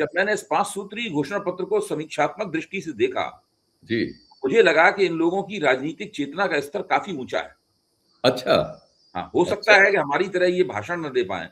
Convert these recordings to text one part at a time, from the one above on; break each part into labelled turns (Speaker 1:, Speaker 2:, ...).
Speaker 1: जब मैंने इस 5 सूत्री घोषणा पत्र को समीक्षात्मक दृष्टि से देखा,
Speaker 2: जी।
Speaker 1: मुझे लगा कि इन लोगों की राजनीतिक चेतना का स्तर काफी ऊंचा है।
Speaker 2: अच्छा।
Speaker 1: हाँ, हो सकता
Speaker 2: अच्छा।
Speaker 1: है कि हमारी तरह ये भाषण न दे पाएं,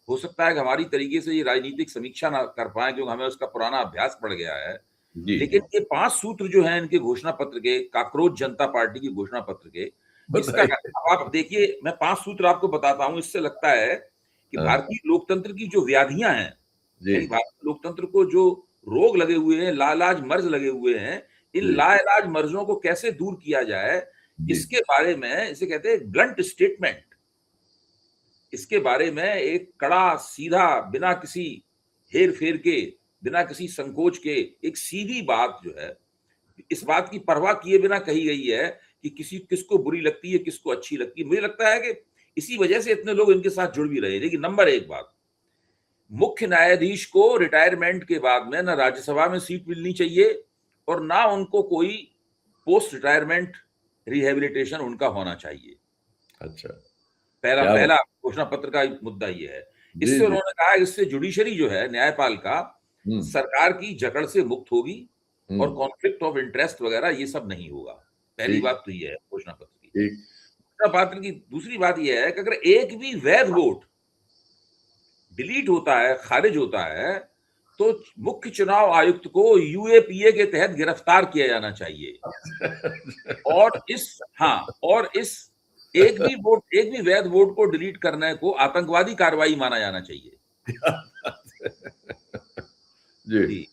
Speaker 1: हो सकता है कि हमारी तरीके से ये राजनीतिक समीक्षा ना कर पाएं, क्योंकि हमें उसका पुराना अभ्यास पड़ गया है।
Speaker 2: जी।
Speaker 1: लेकिन ये 5 सूत्र जो हैं इनके घोषणा पत्र के, काकरोच जनता पार्टी की घोषणा पत्र के, इसका
Speaker 2: बताइए।
Speaker 1: अब आप देखिए, मैं 5 सूत्र आपको बताता हूं। इससे लगता है कि
Speaker 2: हाँ।
Speaker 1: भारतीय लोकतंत्र की जो व्याधियां हैं,
Speaker 2: जी।
Speaker 1: यानी भारतीय लोकतंत्र को जो रोग लगे हुए हैं, लाइलाज मर्ज लगे हुए हैं, इन
Speaker 2: जी।
Speaker 1: लाइलाज मर्जों को कैसे दूर किया जाए,
Speaker 2: जी।
Speaker 1: इसके बारे में, इसे कहते हैं ब्लंट स्टेटमेंट, इसके बारे में एक कड़ा सीधा, बिना किसी हेर फेर के, बिना किसी संकोच के, एक सीधी बात जो है, इस बात की परवाह किए बिना कही गई है कि किसको बुरी लगती है, किसको अच्छी लगती है। मुझे लगता है कि इसी वजह से इतने लोग इनके साथ जुड़ भी रहे हैं। लेकिन नंबर एक बात, मुख्य न्यायाधीश को रिटायरमेंट के बाद में ना राज्यसभा में सीट मिलनी चाहिए और ना उनको कोई पोस्ट रिटायरमेंट रिहेबिलिटेशन उनका होना चाहिए।
Speaker 2: अच्छा।
Speaker 1: पहला
Speaker 2: क्या बात।
Speaker 1: पहला घोषणा पत्र का मुद्दा ये है।
Speaker 2: जी,
Speaker 1: इससे
Speaker 2: जी।
Speaker 1: उन्होंने कहा इससे जुडिशरी जो है, न्यायपालिका
Speaker 2: हुँ,
Speaker 1: सरकार की जकड़ से मुक्त होगी
Speaker 2: हुँ।
Speaker 1: और कॉन्फ्लिक्ट ऑफ इंटरेस्ट वगैरह ये सब नहीं होगा। पहली
Speaker 2: ठीक,
Speaker 1: बात तो ये है घोषणा पत्र की।
Speaker 2: ठीक।
Speaker 1: घोषणा पत्र की दूसरी बात ये है कि अगर एक भी वैध वोट डिलीट होता है, खारिज होता है, तो मुख्य चुनाव आयुक्त को यूएपीए के तहत गिरफ्तार किया जाना चाहिए। और इस एक भी वैध वोट को डिलीट करने को आतंकवादी कार्रवाई माना जाना चाहिए।
Speaker 2: जी।
Speaker 1: जी।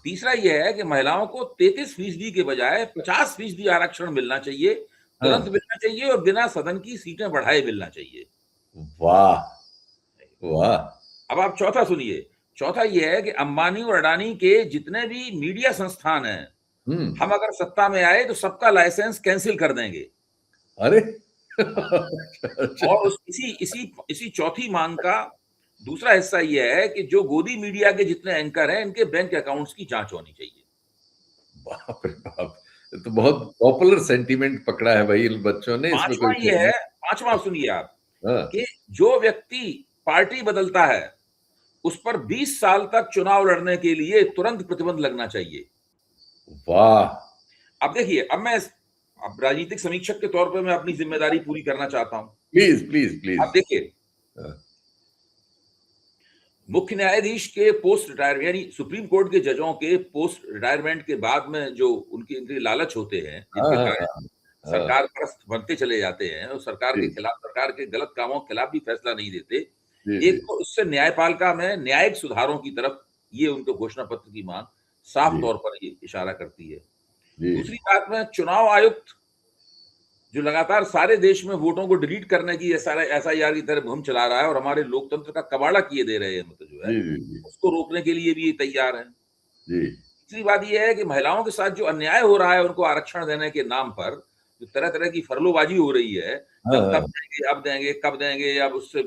Speaker 1: तीसरा यह है कि महिलाओं को 33% के बजाय 50% आरक्षण मिलना चाहिए,
Speaker 2: हाँ।
Speaker 1: तुरंत मिलना चाहिए और बिना सदन की सीटें बढ़ाए मिलना चाहिए।
Speaker 2: वाह! वाह!
Speaker 1: अब आप चौथा सुनिए। चौथा यह है कि अंबानी और अडानी के जितने भी मीडिया संस्थान हैं,
Speaker 2: हुँ।
Speaker 1: हम अगर सत्ता में आए तो सबका लाइसेंस कैंसिल कर देंगे।
Speaker 2: अरे!
Speaker 1: और
Speaker 2: अच्छा।
Speaker 1: उस इसी इसी इसी चौथी मांग का दूसरा हिस्सा यह है कि जो गोदी मीडिया के जितने एंकर हैं, इनके बैंक अकाउंट्स की जांच होनी चाहिए।
Speaker 2: बाप रे बाप! ये तो बहुत पॉपुलर सेंटीमेंट पकड़ा है भाई इन बच्चों ने, इसमें
Speaker 1: पांचवा
Speaker 2: कोई
Speaker 1: ये
Speaker 2: शक
Speaker 1: है,
Speaker 2: नहीं।
Speaker 1: पांचवा सुनिए आप,
Speaker 2: हाँ।
Speaker 1: कि जो व्यक्ति पार्टी बदलता है, उस पर 20 साल तक चुनाव लड़ने के लिए तुरंत प्रतिबंध लगना चाहिए।
Speaker 2: वाह!
Speaker 1: अब देखिए, अब राजनीतिक समीक्षक के तौर पर मैं अपनी जिम्मेदारी पूरी करना चाहता हूं।
Speaker 2: Please, please, please.
Speaker 1: अब देखिए,
Speaker 2: हाँ।
Speaker 1: मुख्य न्यायाधीश के पोस्ट रिटायरमेंट, यानी सुप्रीम कोर्ट के जजों के पोस्ट रिटायरमेंट के बाद में जो उनके लालच होते हैं,
Speaker 2: हाँ,
Speaker 1: जिनके
Speaker 2: हाँ,
Speaker 1: कारण
Speaker 2: हाँ। हाँ।
Speaker 1: सरकार परस्त बनते चले जाते हैं और सरकार के
Speaker 2: जी,
Speaker 1: खिलाफ, सरकार के गलत कामों के खिलाफ भी फैसला नहीं देते।
Speaker 2: जी,
Speaker 1: एक
Speaker 2: जी,
Speaker 1: तो इससे न्यायपालिका में न्यायिक सुधारों की तरफ ये उनके घोषणा पत्र की मांग साफ
Speaker 2: जी,
Speaker 1: तौर पर ये इशारा करती है।
Speaker 2: जी।
Speaker 1: दूसरी बात में, चुनाव आयुक्त जो लगातार सारे देश में वोटों को डिलीट करने की एसआईआर की तरह मुहिम चला रहा है और हमारे लोकतंत्र का कबाड़ा किए दे रहे हैं, मतलब जो है,
Speaker 2: जी, जी, जी।
Speaker 1: उसको रोकने के लिए भी ये तैयार है।
Speaker 2: जी।
Speaker 1: तीसरी बात यह है कि महिलाओं के साथ जो अन्याय हो रहा है, उनको आरक्षण देने के नाम पर जो तरह तरह की फरलोबाजी हो रही है,
Speaker 2: हाँ,
Speaker 1: तब
Speaker 2: हाँ।
Speaker 1: देंगे, अब देंगे, कब देंगे, अब उससे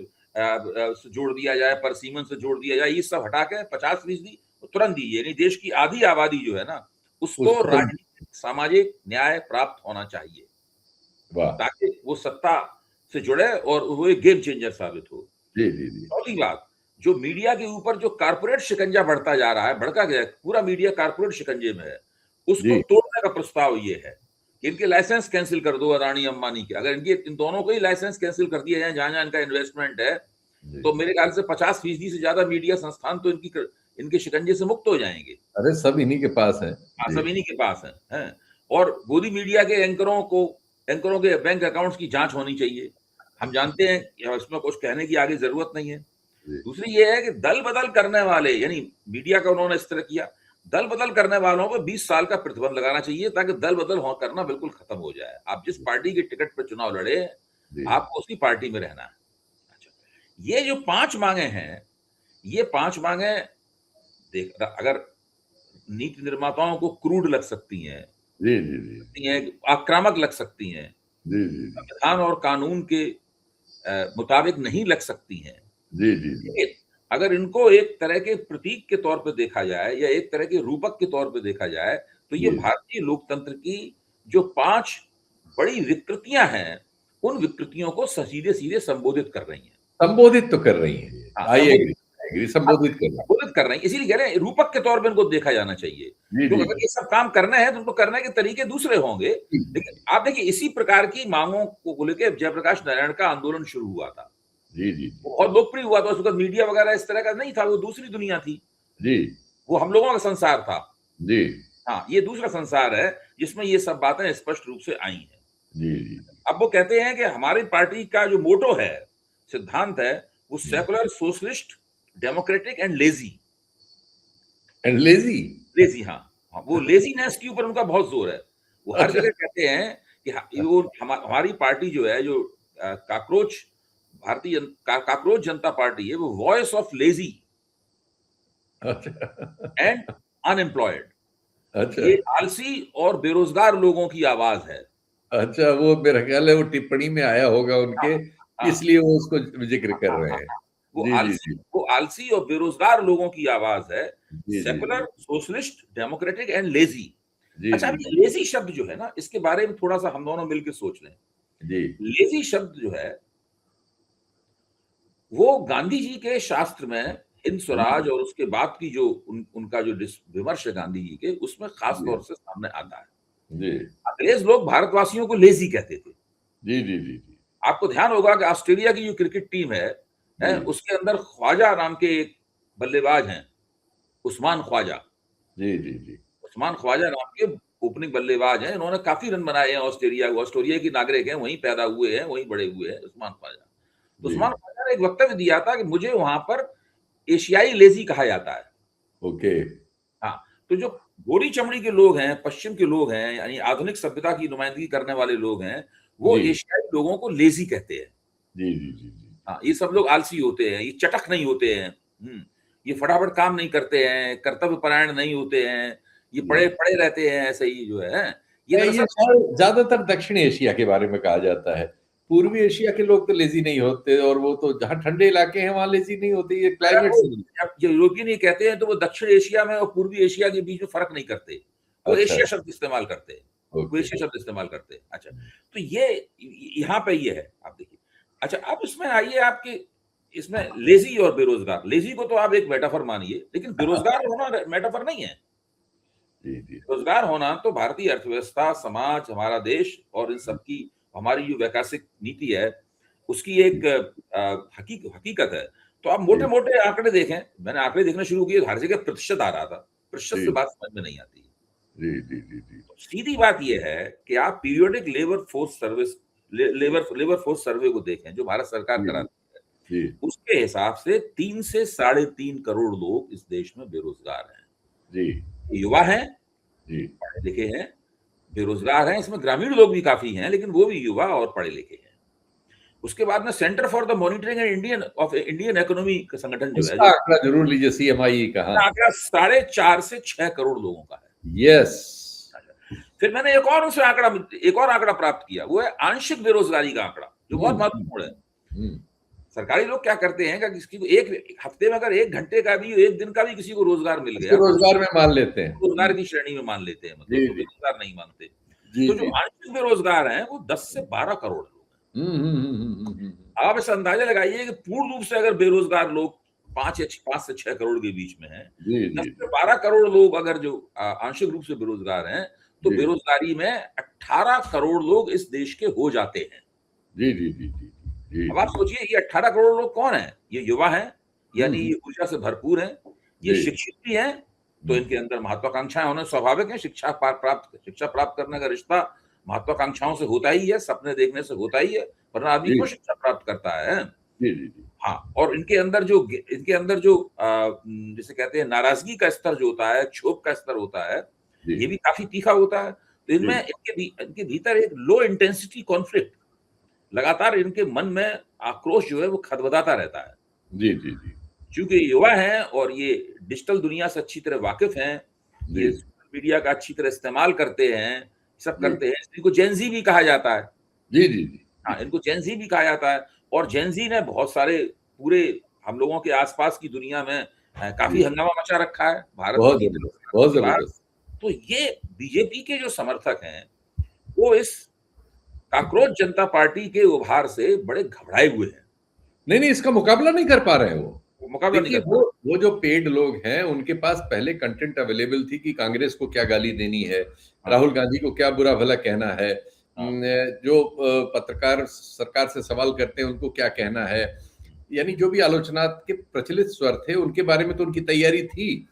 Speaker 1: जोड़ दिया जाए, परसीमन से जोड़ दिया जाए, ये सब हटा के 50% तुरंत दीजिए। यानी देश की आधी आबादी जो है ना, उसको
Speaker 2: उसको
Speaker 1: राजनीतिक सामाजिक न्याय प्राप्त होना चाहिए,
Speaker 2: वाह!
Speaker 1: ताकि वो सत्ता से जुड़े और वो एक गेम चेंजर साबित हो।
Speaker 2: जी, जी, जी।
Speaker 1: चौथी बात, जो मीडिया के ऊपर जो कारपोरेट शिकंजा बढ़ता जा रहा है, भड़का गया है, पूरा मीडिया कारपोरेट शिकंजे में है, उसको
Speaker 2: जी,
Speaker 1: तोड़ने का प्रस्ताव ये है कि इनके लाइसेंस कैंसिल कर दो, अदानी अंबानी के। अगर इन दोनों को ही लाइसेंस कैंसिल कर दिया जाए, जहां जहां इनका इन्वेस्टमेंट है,
Speaker 2: जी।
Speaker 1: तो मेरे ख्याल से 50% से ज्यादा मीडिया संस्थान तो इनके शिकंजे से मुक्त हो जाएंगे।
Speaker 2: अरे सब इन्हीं के पास है।
Speaker 1: हाँ,
Speaker 2: जी।
Speaker 1: सब इन्हीं के पास हैं। और गोदी मीडिया के एंकरों के बैंक अकाउंट्स की जांच होनी चाहिए। हम जानते हैं कि इसमें कुछ कहने की आगे जरूरत नहीं है।
Speaker 2: जी।
Speaker 1: दूसरी ये है कि दल बदल करने वाले, यानी मीडिया का उन्होंने इस तरह किया, दल बदल करने वालों पर 20 साल का प्रतिबंध लगाना चाहिए, ताकि दल बदल करना बिल्कुल खत्म हो जाए। आप जिस पार्टी के टिकट पर चुनाव लड़े,
Speaker 2: जी।
Speaker 1: आपको उसकी पार्टी में रहना है। अच्छा, ये जो 5 मांगे हैं, ये 5 मांगे अगर नीति निर्माताओं को क्रूड लग सकती हैं,
Speaker 2: जी, जी, जी।
Speaker 1: आक्रामक लग सकती हैं,
Speaker 2: जी, जी, जी।
Speaker 1: संविधान और कानून के मुताबिक नहीं लग सकती हैं,
Speaker 2: जी, जी, जी।
Speaker 1: लेकिन अगर इनको एक तरह के प्रतीक के तौर पे देखा जाए या एक तरह के रूपक के तौर पे देखा जाए, तो ये
Speaker 2: जी।
Speaker 1: भारतीय लोकतंत्र की जो 5 बड़ी विकृतियां हैं, उन विकृतियों को सीधे सीधे संबोधित कर रही हैं।
Speaker 2: संबोधित तो कर रही हैं ये।
Speaker 1: हाँ,
Speaker 2: आई
Speaker 1: संबोधित
Speaker 2: एग्री। संबोधित कर रहे हैं,
Speaker 1: संबोधित कर रहे हैं, इसीलिए कह रहे हैं रूपक के तौर पे इनको देखा जाना चाहिए।
Speaker 2: जी
Speaker 1: क्योंकि
Speaker 2: जी
Speaker 1: अगर ये सब काम करना है तो उनको करने के तरीके दूसरे होंगे।
Speaker 2: जी
Speaker 1: लेकिन आप देखिए इसी प्रकार की मांगों को लेकर जयप्रकाश नारायण का आंदोलन शुरू हुआ था,
Speaker 2: जी जी
Speaker 1: वो बहुत लोकप्रिय हुआ था। उस वक्त मीडिया वगैरह इस तरह का नहीं था, वो दूसरी दुनिया थी,
Speaker 2: जी
Speaker 1: वो हम लोगों का संसार था।
Speaker 2: जी
Speaker 1: हाँ, ये दूसरा संसार है जिसमें ये सब बातें स्पष्ट रूप से आई हैं।
Speaker 2: जी जी
Speaker 1: अब वो कहते हैं कि हमारी पार्टी का जो मोटो है, सिद्धांत है, वो secular, socialist, democratic and lazy.
Speaker 2: And lazy,
Speaker 1: lazy, हाँ, हाँ, वो लेजीनेस के ऊपर उनका बहुत जोर है। वो हर
Speaker 2: अच्छा
Speaker 1: जगह कहते हैं कि वो हमारी पार्टी जो है, जो काकरोच काकरोच जनता पार्टी है, वो वॉइस ऑफ लेजी
Speaker 2: अच्छा
Speaker 1: एंड अनएम्प्लॉयड।
Speaker 2: अच्छा
Speaker 1: ये आलसी और बेरोजगार लोगों की आवाज है।
Speaker 2: अच्छा, वो मेरा ख्याल है वो टिप्पणी में आया होगा
Speaker 1: हाँ,
Speaker 2: उनके,
Speaker 1: हाँ,
Speaker 2: इसलिए वो उसको जिक्र
Speaker 1: हाँ,
Speaker 2: कर
Speaker 1: हाँ,
Speaker 2: रहे
Speaker 1: हाँ,
Speaker 2: हैं।
Speaker 1: हाँ।
Speaker 2: जी जी जी
Speaker 1: वो आलसी और बेरोजगार लोगों की आवाज है।
Speaker 2: जी जी
Speaker 1: सेकुलर,
Speaker 2: जी
Speaker 1: सोशलिस्ट, डेमोक्रेटिक एंड लेजी।
Speaker 2: जी
Speaker 1: अच्छा,
Speaker 2: जी
Speaker 1: अब ये लेजी शब्द जो है ना, इसके बारे में थोड़ा सा हम दोनों मिलकर सोच लें।
Speaker 2: जी
Speaker 1: लेजी शब्द जो है, वो गांधी जी के शास्त्र में हिंद स्वराज और उसके बाद की जो उनका जो विमर्श है गांधी जी के, उसमें खास
Speaker 2: जी
Speaker 1: तौर से सामने आता है।
Speaker 2: जी
Speaker 1: अंग्रेज लोग भारतवासियों को लेजी कहते थे।
Speaker 2: जी जी जी
Speaker 1: आपको ध्यान होगा कि ऑस्ट्रेलिया की जो क्रिकेट टीम है,
Speaker 2: जी
Speaker 1: उसके अंदर ख्वाजा नाम के एक बल्लेबाज हैं, उस्मान ख्वाजा।
Speaker 2: जी जी जी
Speaker 1: उस्मान ख्वाजा नाम के ओपनिंग बल्लेबाज हैं, इन्होंने काफी रन बनाए हैं ऑस्ट्रेलिया को। ऑस्ट्रेलिया के नागरिक हैं, वहीं पैदा हुए हैं, वहीं बड़े हुए हैं उस्मान ख्वाजा। तो
Speaker 2: जी
Speaker 1: उस्मान ख्वाजा ने एक वक्तव्य दिया था कि मुझे वहां पर एशियाई लेजी कहा जाता है।
Speaker 2: ओके
Speaker 1: हाँ, तो जो गोरी चमड़ी के लोग हैं, पश्चिम के लोग हैं, यानी आधुनिक सभ्यता की नुमाइंदगी करने वाले लोग हैं, वो
Speaker 2: जी
Speaker 1: एशियाई लोगों को लेजी कहते हैं।
Speaker 2: जी जी जी जी
Speaker 1: हाँ, ये सब लोग आलसी होते हैं, ये चटक नहीं होते हैं। ये फटाफट काम नहीं करते हैं, कर्तव्य परायण नहीं होते हैं, ये
Speaker 2: जी
Speaker 1: पड़े पड़े रहते हैं ऐसे ही जो है। ये
Speaker 2: ये
Speaker 1: दरअसल
Speaker 2: शायद ज्यादातर दक्षिण एशिया के बारे में कहा जाता है। पूर्वी एशिया के लोग तो लेजी नहीं होते, और वो तो जहाँ ठंडे इलाके हैं वहां लेजी नहीं होते, ये क्लाइमेट
Speaker 1: वो
Speaker 2: से नहीं।
Speaker 1: जब जो यूरोपियन ये कहते हैं तो वो दक्षिण एशिया में और पूर्वी एशिया के बीच में फ़र्क नहीं करते। वो
Speaker 2: अच्छा
Speaker 1: एशिया शब्द इस्तेमाल करते हैं। वो
Speaker 2: ओके
Speaker 1: एशिया शब्द इस्तेमाल करते हैं। अच्छा, तो ये यहाँ पे ये है, आप देखिए। अच्छा, अब इसमें आइए आपके इसमें लेज़ी और बेरोज़गार। लेज़ी को तो आप एक मेटाफर मानिए, लेकिन बेरोज़गार होना मेटाफर नहीं है।
Speaker 2: जी जी
Speaker 1: रोज़गार होना तो भारतीय अर्थव्यवस्था, समाज, हमारा देश और इन सब की हमारी जो वैकासिक नीति है, उसकी एक हकीकत है। तो आप
Speaker 2: जी
Speaker 1: मोटे-मोटे आंकड़े देखें, मैंने आंकड़े देखना शुरू किए, हर जगह प्रतिशत आ रहा था। प्रतिशत से
Speaker 2: जी
Speaker 1: बात समझ में नहीं आती है।
Speaker 2: जी जी जी जी
Speaker 1: तो सीधी बात ये है कि आप periodic labour force service labour force survey को देखें, जो भारत सरकार
Speaker 2: जी
Speaker 1: कराती है।
Speaker 2: जी
Speaker 1: उसके हिसाब से 3 से साढ़े 3 करोड़ लोग इस देश में बेरोज़गार हैं।
Speaker 2: जी
Speaker 1: युवा हैं,
Speaker 2: जी
Speaker 1: पढ़े-लिखे हैं, बेरोज़गार हैं, इसमें ग्रामीण लोग भी काफ़ी हैं, लेकिन वो भी युवा और पढ़े-लिखे हैं। उसके बाद में centre for the monitoring and Indian economy का संगठन जो है,
Speaker 2: उसका
Speaker 1: जो
Speaker 2: आंकड़ा जरूर लीजिए, सीएमआई का। हाँ,
Speaker 1: आंकड़ा 4.5 से 6 करोड़ लोगों का है।
Speaker 2: यस
Speaker 1: फिर मैंने एक और आंकड़ा प्राप्त किया, वो है आंशिक बेरोज़गारी का आंकड़ा, जो बहुत महत्वपूर्ण है।
Speaker 2: हम्म,
Speaker 1: सरकारी लोग क्या करते हैं कि किसी को एक हफ्ते में अगर 1 घंटे का भी, 1 दिन का भी किसी को रोज़गार मिल
Speaker 2: उसको
Speaker 1: गया, तो
Speaker 2: रोजगार में मान लेते हैं।
Speaker 1: रोज़गार की श्रेणी में मान लेते हैं, मतलब
Speaker 2: जी
Speaker 1: उसको
Speaker 2: जी
Speaker 1: बेरोज़गार नहीं मानते।
Speaker 2: जी
Speaker 1: तो जो
Speaker 2: जी
Speaker 1: आंशिक बेरोज़गार हैं, वो 10 से 12 करोड़ लोग हैं।
Speaker 2: हम्म हम्म हम्म हम्म हम्म, हम्म,
Speaker 1: आप इस अंदाजा लगाइए कि पूर्ण रूप से अगर बेरोजगार लोग 5 से 6 करोड़ के बीच में हैं,
Speaker 2: जी
Speaker 1: 10
Speaker 2: जी
Speaker 1: से 12 करोड़ लोग अगर जो आंशिक रूप से बेरोजगार हैं, तो
Speaker 2: जी
Speaker 1: बेरोजगारी में 18 करोड़ लोग इस देश के हो जाते हैं।
Speaker 2: जी जी जी जी जी
Speaker 1: अब आप सोचिए, ये 18 करोड़ लोग कौन हैं? ये युवा हैं, यानी
Speaker 2: हम्म,
Speaker 1: ये ऊर्जा से भरपूर हैं, ये
Speaker 2: जी
Speaker 1: शिक्षित भी हैं, तो
Speaker 2: हम्म,
Speaker 1: इनके अंदर महत्वाकांक्षाएं होना स्वाभाविक है। शिक्षा प्राप्त करने का रिश्ता महत्वाकांक्षाओं से होता ही है, सपने देखने से होता ही है, वरना आदमी
Speaker 2: जी
Speaker 1: क्यों शिक्षा प्राप्त करता है?
Speaker 2: जी जी जी
Speaker 1: हाँ, और इनके अंदर जो जिसे कहते हैं नाराज़गी का स्तर जो होता है, क्षोभ का स्तर होता है,
Speaker 2: जी
Speaker 1: ये भी काफ़ी तीखा होता है। तो
Speaker 2: जी
Speaker 1: इनमें इनके भीतर एक लो इंटेंसिटी कॉन्फ्लिक्ट, लगातार इनके मन में आक्रोश जो है वो खदबदाता रहता है।
Speaker 2: जी जी जी
Speaker 1: चूँकि युवा हैं और ये डिजिटल दुनिया से अच्छी तरह वाकिफ़ हैं,
Speaker 2: जी
Speaker 1: ये सोशल मीडिया का अच्छी तरह इस्तेमाल करते हैं, सब
Speaker 2: जी
Speaker 1: करते हैं, इनको जेन ज़ी भी कहा जाता है।
Speaker 2: जी जी जी
Speaker 1: हाँ, इनको जेन ज़ी भी कहा जाता है, और जेन ज़ी ने बहुत सारे पूरे हम लोगों के आस-पास की दुनिया में काफ़ी
Speaker 2: जी
Speaker 1: हंगामा मचा रखा है, भारत
Speaker 2: बहुत
Speaker 1: की
Speaker 2: जबरदस्त, बहुत
Speaker 1: के बाहर।
Speaker 2: जबरदस्त।
Speaker 1: तो ये बीजेपी के जो समर्थक हैं, वो इस काकरोच जनता पार्टी के उभार से बड़े घबराए हुए हैं।
Speaker 2: नहीं नहीं, इसका मुकाबला नहीं कर पा रहे हैं वो।
Speaker 1: मुकाबला नहीं
Speaker 2: देखिए,
Speaker 1: करता।
Speaker 2: वो जो पेड लोग हैं उनके पास पहले कंटेंट अवेलेबल थी कि कांग्रेस को क्या गाली देनी है,
Speaker 1: हाँ,
Speaker 2: राहुल गांधी को क्या बुरा भला कहना है,
Speaker 1: हाँ,
Speaker 2: जो पत्रकार सरकार से सवाल करते हैं उनको क्या कहना है, यानी जो भी आलोचना के प्रचलित स्वर थे उनके बारे में तो उनकी तैयारी थी।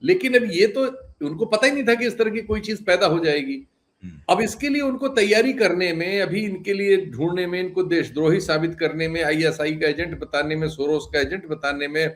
Speaker 2: लेकिन अब ये तो उनको पता ही नहीं था कि इस तरह की कोई चीज पैदा हो जाएगी। अब इसके लिए उनको तैयारी करने में, अभी इनके लिए ढूंढने में, इनको देशद्रोही साबित करने में, आईएसआई का एजेंट बताने में, सोरोस का एजेंट बताने में,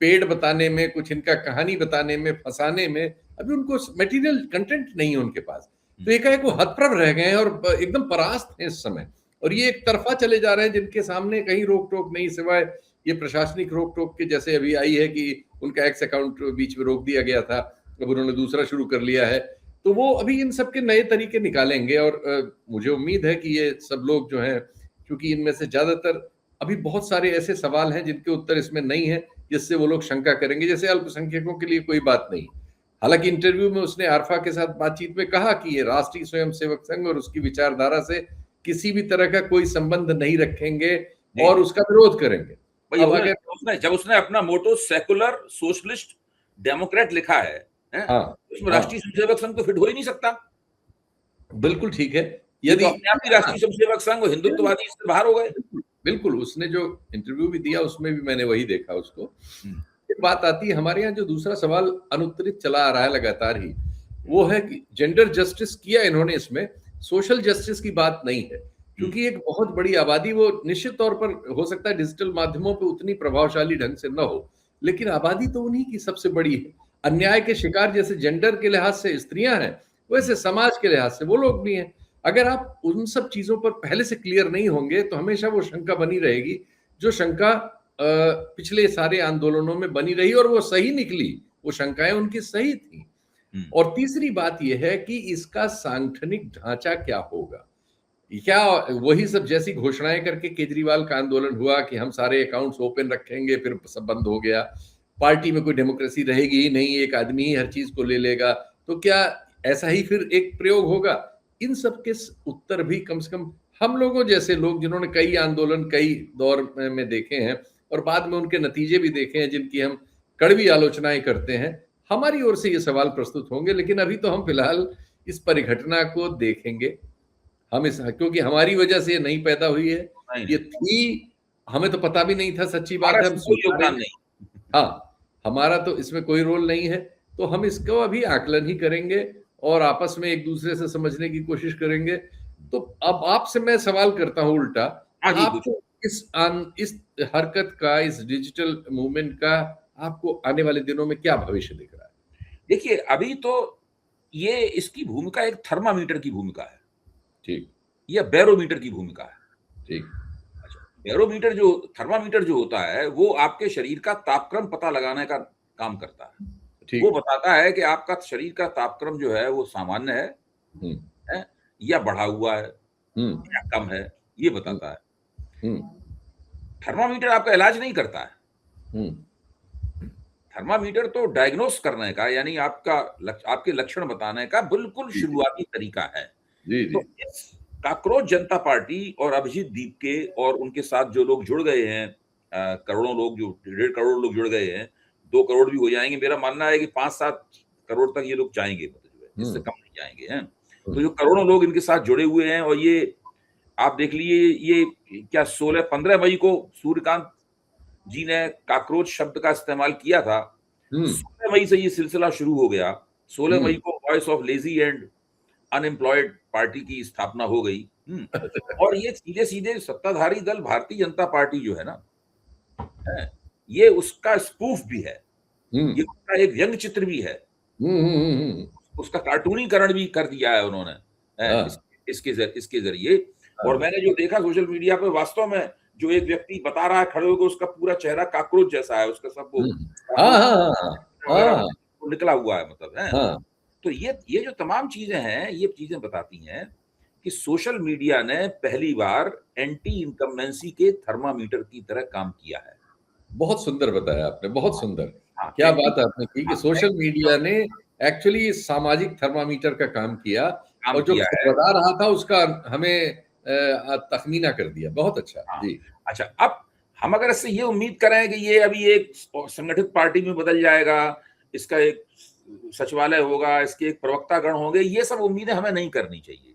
Speaker 2: पेड़ बताने में, कुछ इनका कहानी बताने में, फंसाने में, अभी उनको मटेरियल कंटेंट नहीं है उनके पास। तो एकाएक वो हतप्रभ रह गए हैं और एकदम परास्त हैं इस समय, और ये एक तरफा चले जा रहे हैं जिनके सामने कहीं रोक टोक नहीं, सिवाय ये प्रशासनिक रोक टोक के, जैसे अभी आई है कि उनका एक्स अकाउंट बीच में रोक दिया गया था, अब उन्होंने दूसरा शुरू कर लिया है। तो वो अभी इन सब के नए तरीके निकालेंगे, और मुझे उम्मीद है कि ये सब लोग जो हैं, क्योंकि इनमें से ज्यादातर अभी बहुत सारे ऐसे सवाल हैं जिनके उत्तर इसमें नहीं है, जिससे वो लोग शंका करेंगे, जैसे अल्पसंख्यकों के लिए कोई बात नहीं। हालांकि इंटरव्यू में उसने आरफा के साथ बातचीत में कहा कि ये राष्ट्रीय स्वयंसेवक संघ और उसकी विचारधारा से किसी भी तरह का कोई संबंध नहीं रखेंगे और उसका विरोध करेंगे।
Speaker 1: भाई
Speaker 2: अब अगर
Speaker 1: जब उसने अपना मोटो सेकुलर सोशलिस्ट डेमोक्रेट लिखा है,
Speaker 2: हाँ,
Speaker 1: उसमें
Speaker 2: हाँ,
Speaker 1: राष्ट्रीय स्वयंसेवक संघ तो फिट हो ही नहीं सकता।
Speaker 2: बिल्कुल ठीक है।
Speaker 1: ये तो
Speaker 2: यदि
Speaker 1: अपने आप ही राष्ट्रीय स्वयंसेवक संघ और हिंदुत्ववादी इससे बाहर हो गए।
Speaker 2: बिल्कुल, बिल्कुल, उसने जो इंटरव्यू भी दिया उसमें भी मैंने वही देखा उसको। फिर बात आती है हमारे यहाँ जो दूसरा सवाल अनुत्तरित चला आ रहा है लगातार ही, वो है कि जेंडर जस्टिस किया इन्होंने, इसमें सोशल जस्टिस की बात नहीं है, क्योंकि एक बहुत बड़ी आबादी, वो निश्चित तौर पर हो सकता है डिजिटल माध्यमों पे उतनी प्रभावशाली ढंग से न हो, लेकिन आबादी तो उन्हीं की सबसे बड़ी है। अन्याय के शिकार जैसे जेंडर के लिहाज से स्त्रियां हैं, वैसे समाज के लिहाज से वो लोग भी हैं। अगर आप उन सब चीजों पर पहले से क्लियर नहीं होंगे तो हमेशा वो शंका बनी रहेगी, जो शंका पिछले सारे आंदोलनों में बनी रही, और वो सही निकली, वो शंकाएं उनकी सही थी। और तीसरी बात यह है कि इसका सांगठनिक ढांचा क्या होगा, क्या वही सब जैसी घोषणाएं करके केजरीवाल का आंदोलन हुआ कि हम सारे अकाउंट्स ओपन रखेंगे, फिर सब बंद हो गया, पार्टी में कोई डेमोक्रेसी रहेगी ही नहीं, एक आदमी ही हर चीज को ले लेगा, तो क्या ऐसा ही फिर एक प्रयोग होगा? इन सब के उत्तर भी कम से कम हम लोगों जैसे लोग, जिन्होंने कई आंदोलन कई दौर में देखे हैं और बाद में उनके नतीजे भी देखे हैं, जिनकी हम कड़वी आलोचनाएं करते हैं, हमारी ओर से ये सवाल प्रस्तुत होंगे। लेकिन अभी तो हम फिलहाल इस परिघटना को देखेंगे, हम इस, क्योंकि हमारी वजह से ये नहीं पैदा हुई है, ये थी, हमें तो पता भी नहीं था, सच्ची बात है, हम
Speaker 1: कोई योगदान नहीं।
Speaker 2: हाँ, हमारा तो इसमें कोई रोल नहीं है, तो हम इसको अभी आकलन ही करेंगे और आपस में एक दूसरे से समझने की कोशिश करेंगे। तो अब आपसे मैं सवाल करता हूं उल्टा, आपको इस हरकत का, इस डिजिटल मूवमेंट का आपको आने वाले दिनों में क्या भविष्य दिख रहा है?
Speaker 1: देखिए, अभी तो ये इसकी भूमिका एक थर्मामीटर की भूमिका है,
Speaker 2: ठीक,
Speaker 1: या बैरोमीटर की भूमिका है।
Speaker 2: ठीक।
Speaker 1: अच्छा, बैरोमीटर जो, थर्मामीटर जो होता है, वो आपके शरीर का तापक्रम पता लगाने का काम करता है। वो बताता है कि आपका शरीर का तापक्रम जो है वो सामान्य है या बढ़ा हुआ है या कम है, ये बताता है। थर्मामीटर आपका इलाज नहीं करता है। थर्मामीटर तो डायग्नोस करने का, यानी आपके लक्षण बताने का बिल्कुल शुरुआती तरीका है। तो इस काकरोच जनता पार्टी और अभिजीत दीप के और उनके साथ जो लोग जुड़ गए हैं, करोड़ों लोग, जो 1.5 करोड़ लोग जुड़ गए हैं, 2 करोड़ भी हो जाएंगे, मेरा मानना है कि 5-7 करोड़ तक ये लोग जाएंगे, मतलब इससे कम नहीं जाएंगे हैं। तो जो करोड़ों लोग इनके साथ जुड़े हुए हैं, और ये आप देख लीजिए, ये क्या 15 मई को सूर्यकांत जी ने काकरोच शब्द का इस्तेमाल किया था, 16 मई से ये सिलसिला शुरू हो गया। 16 मई को voice of lazy and unemployed party की स्थापना हो गई। और ये सीधे सीधे सत्ताधारी दल भारतीय जनता पार्टी जो है ना, ये उसका स्पूफ भी है, ये उसका एक व्यंग चित्र भी है, उसका कार्टूनीकरण भी कर दिया है उन्होंने इसके जरिए। और मैंने जो देखा सोशल मीडिया पे, वास्तव में जो एक व्यक्ति बता रहा है खड़े होकर, उसका पूरा चेहरा काकरोच जैसा है, उसका सब वो निकला हुआ है, मतलब है। तो ये जो तमाम चीजें हैं, ये चीजें बताती हैं कि सोशल मीडिया ने पहली बार एंटी इनकम्बेंसी के थर्मामीटर की तरह काम किया है।
Speaker 2: बहुत सुंदर बताया आपने, बहुत सुंदर। क्या बात आपने की कि सोशल मीडिया ने एक्चुअली सामाजिक थर्मामीटर का काम किया, और जो बता रहा था उसका हमें तखमीना कर दिया। बहुत अच्छा। जी।
Speaker 1: अच्छा, अब हम अगर इससे ये उम्मीद करें कि ये अभी एक संगठित पार्टी में बदल जाएगा, इसका एक सचिवालय होगा, इसके एक प्रवक्तागण होंगे, ये सब उम्मीदें हमें नहीं करनी चाहिए।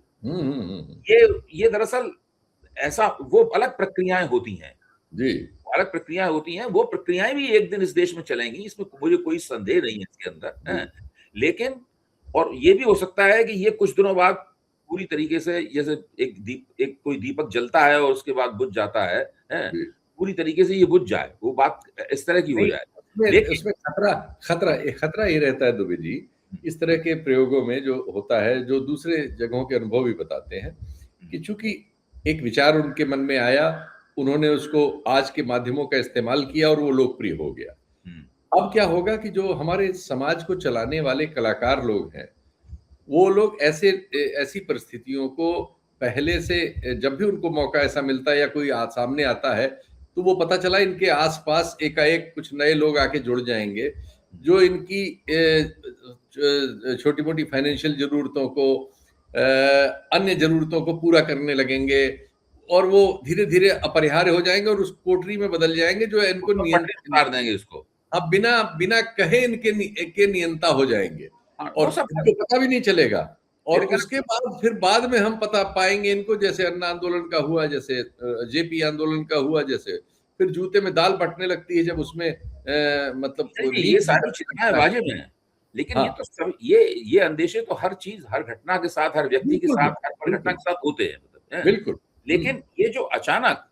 Speaker 1: ये दरअसल ऐसा वो अलग प्रक्रियाएं होती हैं,
Speaker 2: जी
Speaker 1: अलग प्रक्रियाएं होती हैं, वो प्रक्रियाएं भी एक दिन इस देश में चलेंगी, इसमें मुझे कोई संदेह नहीं है इसके अंदर है। लेकिन और ये भी हो सकता है कि ये कुछ दिनों बाद पूरी तरीके से, जैसे एक कोई दीपक जलता है और उसके बाद बुझ जाता है, पूरी तरीके से ये बुझ जाए, वो बात इस तरह की हो जाए।
Speaker 2: उसमें खतरा ये रहता है दुबे जी, इस तरह के प्रयोगों में जो होता है, जो दूसरे जगहों के अनुभव भी बताते हैं कि चूंकि एक विचार उनके मन में आया, उन्होंने उसको आज के माध्यमों का इस्तेमाल किया और वो लोकप्रिय हो गया। अब क्या होगा कि जो हमारे समाज को चलाने वाले कलाकार लोग हैं, वो लोग ऐसी परिस्थितियों को पहले से, जब भी उनको मौका ऐसा मिलता है या कोई सामने आता है, तो वो पता चला इनके आसपास एकाएक कुछ नए लोग आके जुड़ जाएंगे जो इनकी छोटी मोटी फाइनेंशियल जरूरतों को, अन्य जरूरतों को पूरा करने लगेंगे और वो धीरे धीरे अपरिहार्य हो जाएंगे और उस कोठरी में बदल जाएंगे जो इनको
Speaker 1: नियंत्रण देंगे इसको।
Speaker 2: अब बिना कहे इनके नियंता हो जाएंगे और सबको पता भी नहीं चलेगा। और उसके बाद फिर बाद में हम पता पाएंगे इनको, जैसे अन्ना आंदोलन का हुआ, जैसे जेपी आंदोलन का हुआ, जैसे फिर जूते में दाल पटने लगती है जब उसमें मतलब
Speaker 1: ये सारी चीजें वाजिब हैं, लेकिन ये तो सब ये अंदेशे तो हर चीज, हर घटना के साथ, हर व्यक्ति के साथ, हर परिघटना के साथ होते हैं,
Speaker 2: बिल्कुल।
Speaker 1: लेकिन ये जो अचानक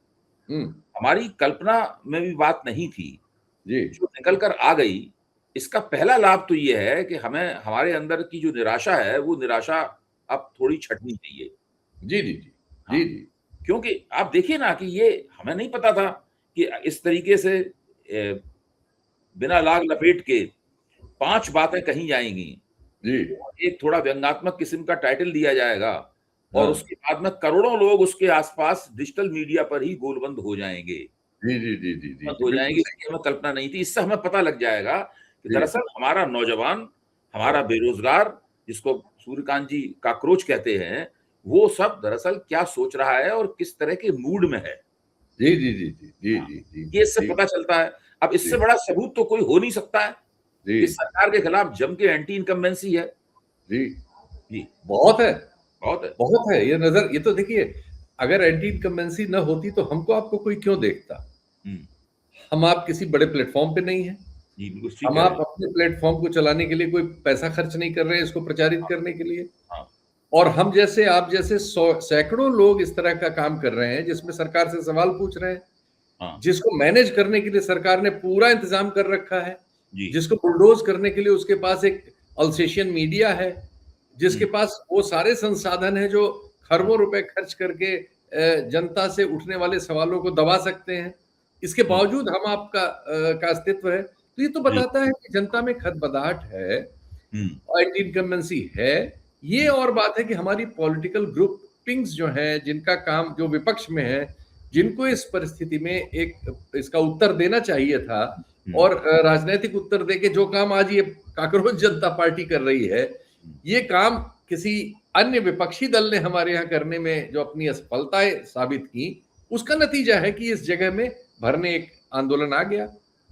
Speaker 1: हमारी कल्पना में भी बात नहीं थी, जो निकल कर आ गई, इसका पहला लाभ तो ये है कि हमें हमारे अंदर की जो निराशा है, वो निराशा अब थोड़ी छटनी चाहिए।
Speaker 2: जी जी जी। हाँ। जी जी।
Speaker 1: क्योंकि आप देखिए ना कि ये हमें नहीं पता था कि इस तरीके से बिना लाग लपेट के 5 बातें कही जाएंगी।
Speaker 2: जी।
Speaker 1: एक थोड़ा व्यंग्यात्मक किस्म का टाइटल दिया जाएगा और उसके बाद में करोड़ों लोग उसके आसपास डिजिटल मीडिया पर ही गोलबंद हो जाएंगे।
Speaker 2: जी जी जी जी जी।
Speaker 1: हो जाएंगे, इसकी हमें कल्पना नहीं थी। इससे हमें पता लग जाएगा कि दरअसल हमारा नौजवान, हमारा बेरोजगार, जिसको सूर्यकांत जी काक्रोच कहते हैं, वो सब दरअसल क्या सोच रहा है और किस तरह के मूड में है।
Speaker 2: जी जी जी जी जी जी जी।
Speaker 1: ये इससे पता चलता है। अब इससे बड़ा सबूत तो कोई हो नहीं सकता है। इस सरकार के खिलाफ जम के एंटी इनकम्बेंसी है।
Speaker 2: जी
Speaker 1: जी,
Speaker 2: बहुत है,
Speaker 1: बहुत है,
Speaker 2: बहुत है। ये तो देखिए, अगर एंटी इनकम्बेंसी न होती तो हमको आपको कोई क्यों देखता। हम आप किसी बड़े प्लेटफॉर्म पे नहीं है, हम आप अपने प्लेटफॉर्म को चलाने के लिए कोई पैसा खर्च नहीं कर रहे हैं इसको प्रचारित करने के लिए। और हम जैसे, आप जैसे सैकड़ों लोग इस तरह का काम कर रहे हैं जिसमें सरकार से सवाल पूछ रहे हैं, जिसको मैनेज करने के लिए सरकार ने पूरा इंतजाम कर रखा है, जिसको बुलडोज करने के लिए उसके पास एक अल्सेशियन मीडिया है, जिसके पास वो सारे संसाधन है जो खरबों रुपए खर्च करके जनता से उठने वाले सवालों को दबा सकते हैं। इसके बावजूद हम आपका का अस्तित्व है, तो ये तो बताता है कि जनता में खदबदाहट है, एंटी इनकम्बेंसी है। ये और बात है कि हमारी पॉलिटिकल ग्रुपिंग्स जो हैं, जिनका काम, जो विपक्ष में है, जिनको इस परिस्थिति में एक इसका उत्तर देना चाहिए था और राजनीतिक उत्तर देके जो काम आज ये काकरोच जनता पार्टी कर रही है, ये काम किसी अन्य विपक्षी दल ने हमारे यहाँ करने में जो अपनी असफलताएं साबित की, उसका नतीजा है कि इस जगह में भरने एक आंदोलन आ गया।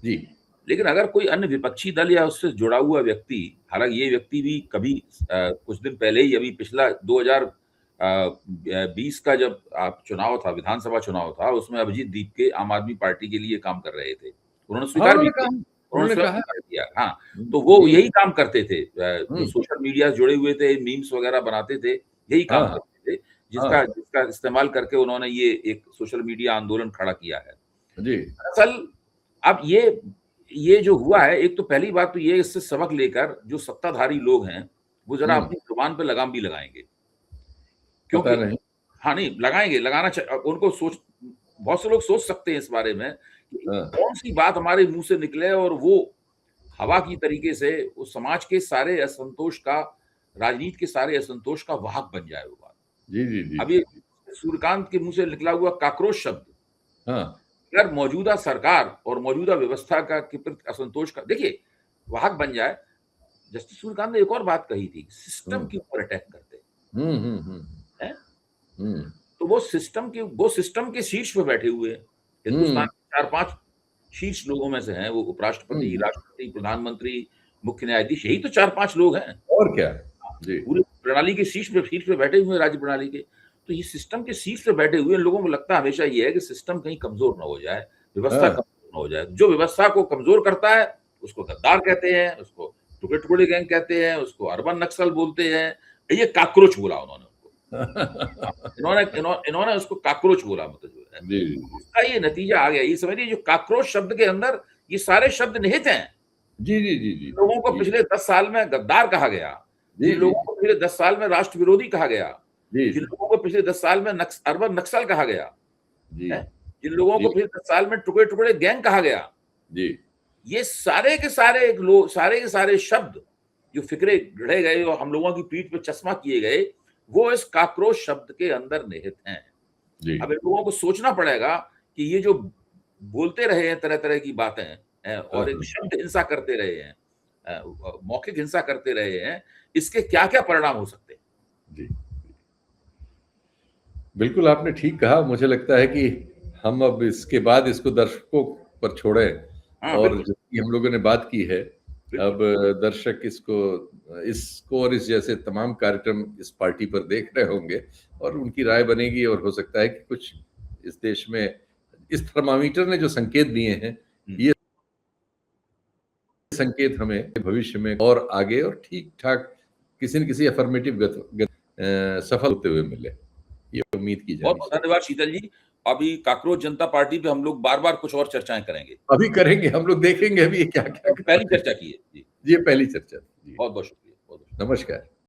Speaker 2: जी।
Speaker 1: लेकिन अगर कोई अन्य विपक्षी दल या उससे जुड़ा हुआ व्यक्ति, हालांकि ये व्यक्ति भी कभी कुछ दिन पहले ही, अभी पिछला 2020 का जब चुनाव था, विधानसभा चुनाव था, उसमें अभिजीत दीप के आम आदमी पार्टी के लिए काम कर रहे थे, उन्होंने स्वीकार भी किया, उन्होंने कहा किया। हाँ, तो वो यही काम करते थे, जो सोशल मीडिया से जुड़े हुए थे, मीम्स वगैरह बनाते थे, यही काम करते थे, जिसका इस्तेमाल करके उन्होंने ये एक सोशल मीडिया आंदोलन खड़ा किया है। दरअसल अब ये जो हुआ है, एक तो पहली बात तो ये, इससे सबक लेकर जो सत्ताधारी लोग हैं वो जरा अपनी जुबान पे लगाम भी लगाएंगे, क्योंकि नहीं लगाएंगे, लगाना चाहिए उनको। बहुत से लोग सोच सकते हैं इस बारे में कि कौन सी बात हमारे मुंह से निकले और वो हवा की तरीके से उस समाज के सारे असंतोष का, राजनीति के सारे असंतोष का वाहक बन जाए वो बात।
Speaker 2: जी जी जी।
Speaker 1: अभी सूर्यकांत के मुंह से निकला हुआ काक्रोच शब्द, अगर मौजूदा सरकार और मौजूदा व्यवस्था का के प्रति असंतोष का, देखिए, वाहक बन जाए। जस्टिस सूर्यकांत ने एक और बात कही थी, सिस्टम के ऊपर अटैक करते हैं। तो वो सिस्टम के शीर्ष पे बैठे हुए हैं, हिंदुस्तान 4-5 शीर्ष लोगों में से हैं, वो उपराष्ट्रपति, राष्ट्रपति, प्रधानमंत्री, मुख्य न्यायाधीश, यही तो 4-5 लोग हैं।
Speaker 2: और क्या? जी।
Speaker 1: पूरी प्रणाली के शीर्ष पे बैठे हुए हैं, राज्य प्रणाली के। तो ये सिस्टम के शीर्ष पे बैठे हुए लोगों को लगता हमेशा ये है कि सिस्टम कहीं कमजोर ना हो जाए, व्यवस्था कमजोर ना हो जाए। जो व्यवस्था को कमजोर करता है उसको गद्दार कहते हैं, उसको टुकड़े-टुकड़े गैंग कहते हैं, उसको अर्बन नक्सल बोलते हैं। ये कॉकरोच बोला उन्होंने उसको। इन्होंने उसको कॉकरोच बोला, मतलब जो है।
Speaker 2: जी।
Speaker 1: उसका ये नतीजा आ गया। ये समझिए, जो कॉकरोच शब्द के अंदर ये सारे शब्द निहित हैं।
Speaker 2: जी, जी, जी, जी।
Speaker 1: लोगों को पिछले 10 साल में गद्दार कहा गया, जिन लोगों को पिछले 10 साल में राष्ट्र विरोधी कहा गया, जिन लोगों को पिछले 10 साल में अर्बन नक्सल कहा गया, जिन लोगों को पिछले 10 साल में टुकड़े-टुकड़े गैंग कहा गया, ये सारे के सारे शब्द जो फिक्रे गढ़े गए और हम लोगों की पीठ पे चश्मा किए गए, वो इस कॉकरोच शब्द के अंदर निहित हैं। अब इन लोगों को सोचना पड़ेगा कि ये जो बोलते रहे हैं तरह-तरह की बातें और एक शब्द हिंसा करते रहे हैं, मौखिक हिंसा करते रहे हैं, इसके क्या-क्या परिणाम हो सकते हैं?
Speaker 2: जी। बिल्कुल आपने ठीक कहा। मुझे लगता है कि हम अब इसके बाद इसको दर्शकों पर छोड़ें और जितनी हम लोगों ने बात की है, अब दर्शक इसको और इस जैसे तमाम कार्यक्रम इस पार्टी पर देख रहे होंगे और उनकी राय बनेगी और हो सकता है कि कुछ इस देश में इस थर्मामीटर ने जो संकेत दिए हैं, ये संकेत हमें भविष्य में और आगे और ठीक-ठाक किसी न किसी अफर्मेटिव सफल होते हुए मिले, ये उम्मीद की जाए।
Speaker 1: बहुत धन्यवाद शीतल जी। अभी कॉकरोच जनता पार्टी पे हम लोग बार-बार कुछ और चर्चाएं करेंगे।
Speaker 2: अभी करेंगे, हम लोग देखेंगे अभी क्या-क्या।
Speaker 1: पहली चर्चा की है।
Speaker 2: ये पहली चर्चा।
Speaker 1: बहुत-बहुत शुक्रिया।
Speaker 2: नमस्कार।